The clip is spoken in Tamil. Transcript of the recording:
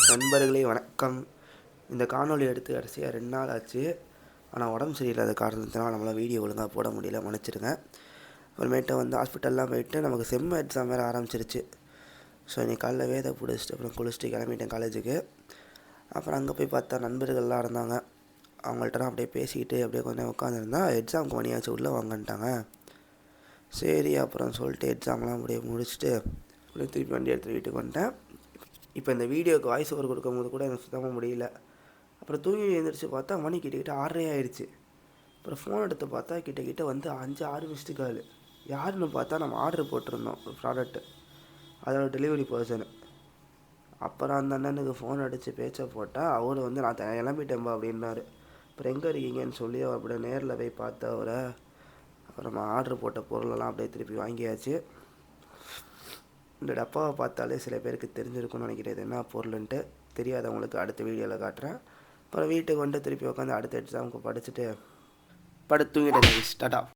நண்பர்களே வணக்கம். இந்த காணொளி எடுத்து கடைசியாக 2 நாள் ஆச்சு. ஆனால் உடம்பு சரியில்லாத காரணத்தினால நம்மளால் வீடியோ ஒழுங்காக போட முடியல, மன்னிச்சிடுங்க. அப்புறமேட்டு வந்து ஹாஸ்பிட்டல்லாம் போயிட்டு நமக்கு செம் எக்ஸாம் வேறு ஆரம்பிச்சிருச்சு. ஸோ இன்றைக்கி காலைல வேதை பிடிச்சிட்டு அப்புறம் குளிச்சுட்டு கிளம்பிட்டேன் காலேஜுக்கு. அப்புறம் அங்கே போய் பார்த்தா நண்பர்கள்லாம் இருந்தாங்க. அவங்கள்ட்டலாம் அப்படியே பேசிக்கிட்டு அப்படியே கொஞ்சம் உட்காந்துருந்தா எக்ஸாமுக்கு மணியாச்சு உள்ளே வாங்கன்ட்டாங்க. சரி அப்புறம் சொல்லிட்டு எக்ஸாம்லாம் அப்படியே முடிச்சுட்டு அப்படியே திருப்பி வண்டி எடுத்துகிட்டு வீட்டுக்கு வந்துட்டேன். இப்போ இந்த வீடியோவுக்கு வாய்ஸ் ஓவர் கொடுக்கும்போது கூட எனக்கு சுத்தமாக முடியல. அப்புறம் தூங்கி எழுந்திரிச்சு பார்த்தா மணி கிட்டக்கிட்ட 6:30 ஆயிடுச்சு. அப்புறம் ஃபோன் எடுத்து பார்த்தா கிட்டக்கிட்ட வந்து 5-6 மிஸ்டு கால். யாருன்னு பார்த்தா நம்ம ஆர்டர் போட்டிருந்தோம் ஒரு ப்ராடக்ட்டு, அதோட டெலிவரி பர்சனு. அப்புறம் அந்த அண்ணனுக்கு ஃபோன் அடித்து பேச்ச போட்டால் அவர் வந்து நான் கிளம்பிட்டேன்பா அப்படின்னாரு. அப்புறம் எங்கே இருக்கீங்கன்னு சொல்லி அவர் அப்படியே நேரில் போய் பார்த்து அவரை அப்புறம் நம்ம ஆர்டர் போட்ட பொருளெல்லாம் அப்படியே திருப்பி வாங்கியாச்சு. இந்த டப்பாவை பார்த்தாலே சில பேருக்கு தெரிஞ்சிருக்கும்னு நினைக்கிறேன் இது என்ன பொருளுன்ட்டு. தெரியாதவங்களுக்கு அடுத்த வீடியோவில் காட்டுறேன். அப்புறம் வீட்டுக்கு வந்து திருப்பி உட்காந்து அடுத்த எக்ஸாமுக்கு படிச்சுட்டு படுத்து தூங்கிட்டேன். டாடா.